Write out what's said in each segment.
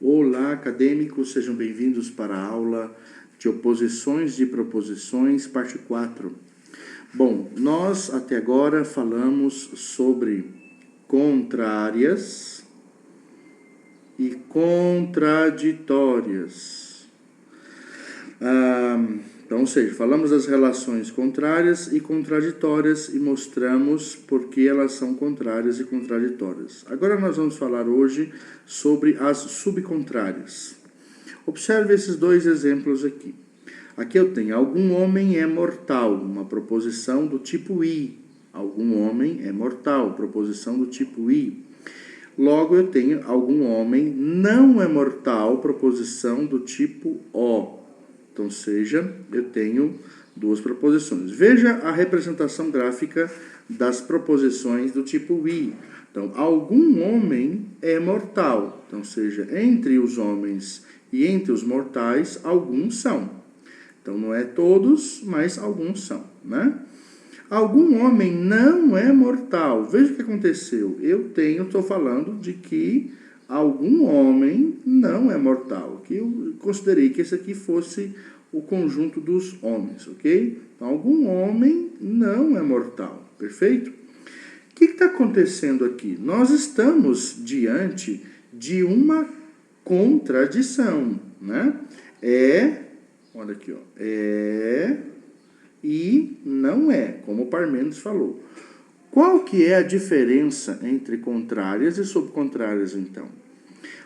Olá, acadêmicos, sejam bem-vindos para a aula de oposições de proposições, parte 4. Bom, nós até agora falamos sobre contrárias e contraditórias. Então, ou seja, falamos das relações contrárias e contraditórias e mostramos por que elas são contrárias e contraditórias. Agora nós vamos falar hoje sobre as subcontrárias. Observe esses dois exemplos aqui. Aqui eu tenho algum homem é mortal, uma proposição do tipo I. Algum homem é mortal, proposição do tipo I. Logo eu tenho algum homem não é mortal, proposição do tipo O. Então, seja, eu tenho duas proposições. Veja a representação gráfica das proposições do tipo I. Então, algum homem é mortal. Então, seja, entre os homens e entre os mortais, alguns são. Então, não é todos, mas alguns são, né? Algum homem não é mortal. Veja o que aconteceu. Estou falando de que algum homem não é mortal. Que eu considerei que esse aqui fosse o conjunto dos homens, ok? Então, algum homem não é mortal, perfeito? O que está acontecendo aqui? Nós estamos diante de uma contradição, né? Olha aqui, ó, e não é, como o Parmênides falou. Qual que é a diferença entre contrárias e subcontrárias, então?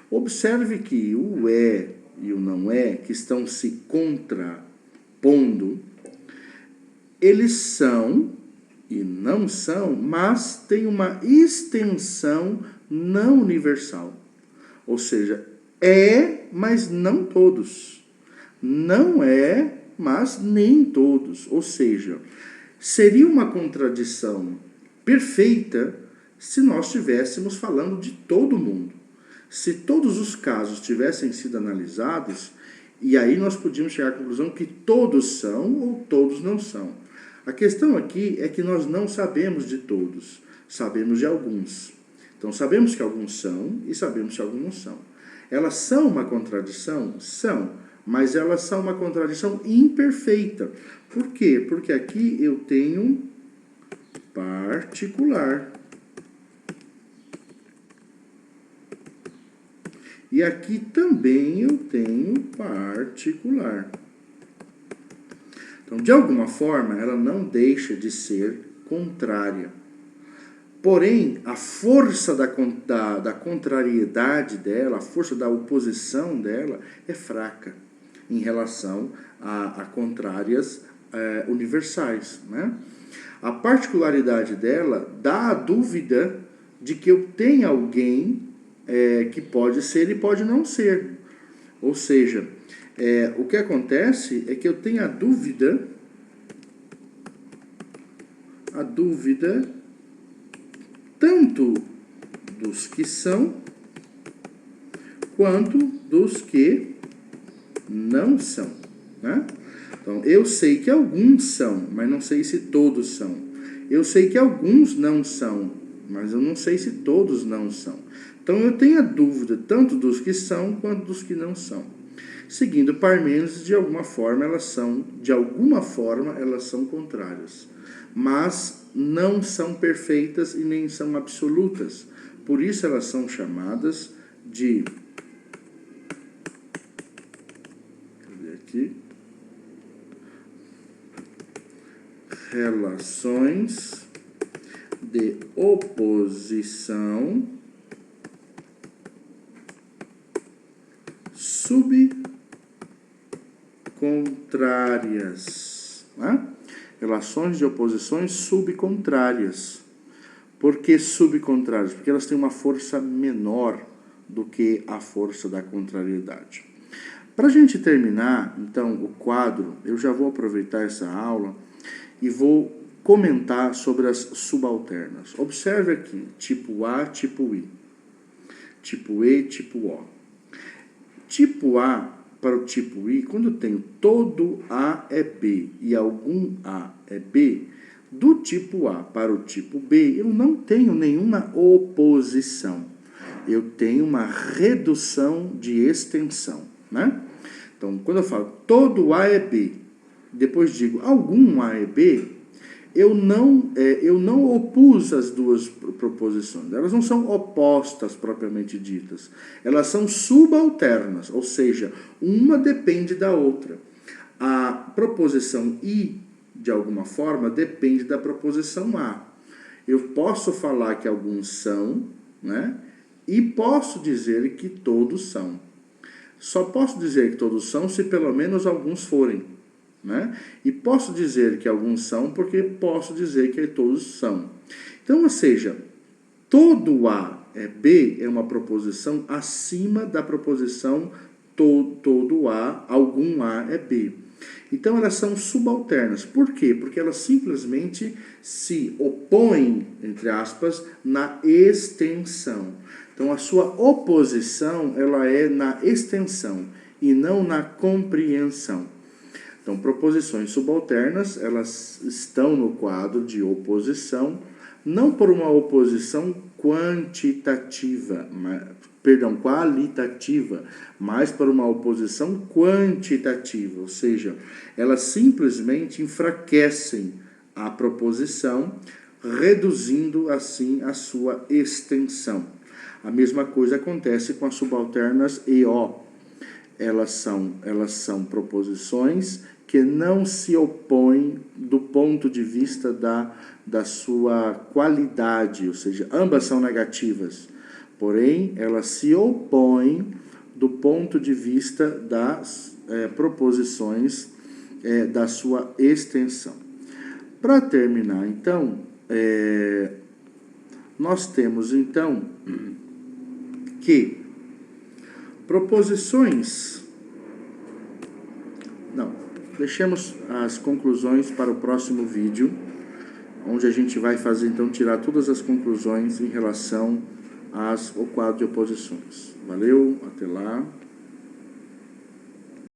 Observe que o é e o não é, que estão se contrapondo, eles são e não são, mas têm uma extensão não universal. Ou seja, mas não todos. Não é, mas nem todos. Ou seja, seria uma contradição perfeita se nós estivéssemos falando de todo mundo. Se todos os casos tivessem sido analisados, e aí nós podíamos chegar à conclusão que todos são ou todos não são. A questão aqui é que nós não sabemos de todos, sabemos de alguns. Então, sabemos que alguns são e sabemos que alguns não são. Elas são uma contradição? São, mas elas são uma contradição imperfeita. Por quê? Porque aqui eu tenho particular. E aqui também eu tenho particular. Então, de alguma forma, ela não deixa de ser contrária. Porém, a força da contrariedade dela, a força da oposição dela é fraca em relação a contrárias universais, né? A particularidade dela dá a dúvida de que eu tenho alguém que pode ser e pode não ser. Ou seja, o que acontece é que eu tenho a dúvida tanto dos que são quanto dos que não são, né? Então, eu sei que alguns são, mas não sei se todos são. Eu sei que alguns não são, mas eu não sei se todos não são. Então, eu tenho a dúvida tanto dos que são quanto dos que não são. Seguindo Parmênides, de alguma forma elas são contrárias. Mas não são perfeitas e nem são absolutas. Por isso elas são chamadas de... Cadê aqui? Relações de oposição subcontrárias, né? Relações de oposições subcontrárias. Por que subcontrárias? Porque elas têm uma força menor do que a força da contrariedade. Para a gente terminar, então, o quadro, eu já vou aproveitar essa aula e vou comentar sobre as subalternas. Observe aqui, tipo A, tipo I, tipo E, tipo O. Tipo A para o tipo I, quando eu tenho todo A é B e algum A é B, do tipo A para o tipo B, eu não tenho nenhuma oposição. eu tenho uma redução de extensão, né? Então, quando eu falo todo A é B, depois digo algum A é B, eu não opus as duas proposições. Elas não são opostas propriamente ditas. Elas são subalternas, ou seja, uma depende da outra. A proposição I, de alguma forma, depende da proposição A. Eu posso falar que alguns são, né? E posso dizer que todos são. Só posso dizer que todos são se pelo menos alguns forem, né? E posso dizer que alguns são porque posso dizer que todos são. Então, ou seja, todo A é B é uma proposição acima da proposição todo A, algum A é B. Então, elas são subalternas. Por quê? Porque elas simplesmente se opõem, entre aspas, na extensão. Então, a sua oposição, ela é na extensão e não na compreensão. Então, proposições subalternas, elas estão no quadro de oposição, não por uma oposição qualitativa, mas por uma oposição quantitativa, ou seja, elas simplesmente enfraquecem a proposição, reduzindo assim a sua extensão. A mesma coisa acontece com as subalternas EO. Elas são proposições que não se opõem do ponto de vista da sua qualidade, ou seja, ambas são negativas, porém, elas se opõem do ponto de vista das proposições da sua extensão. Para terminar, então, nós temos, então, que proposições... Não, deixemos as conclusões para o próximo vídeo, onde a gente vai fazer, então, tirar todas as conclusões em relação ao quadro de oposições. Valeu, até lá.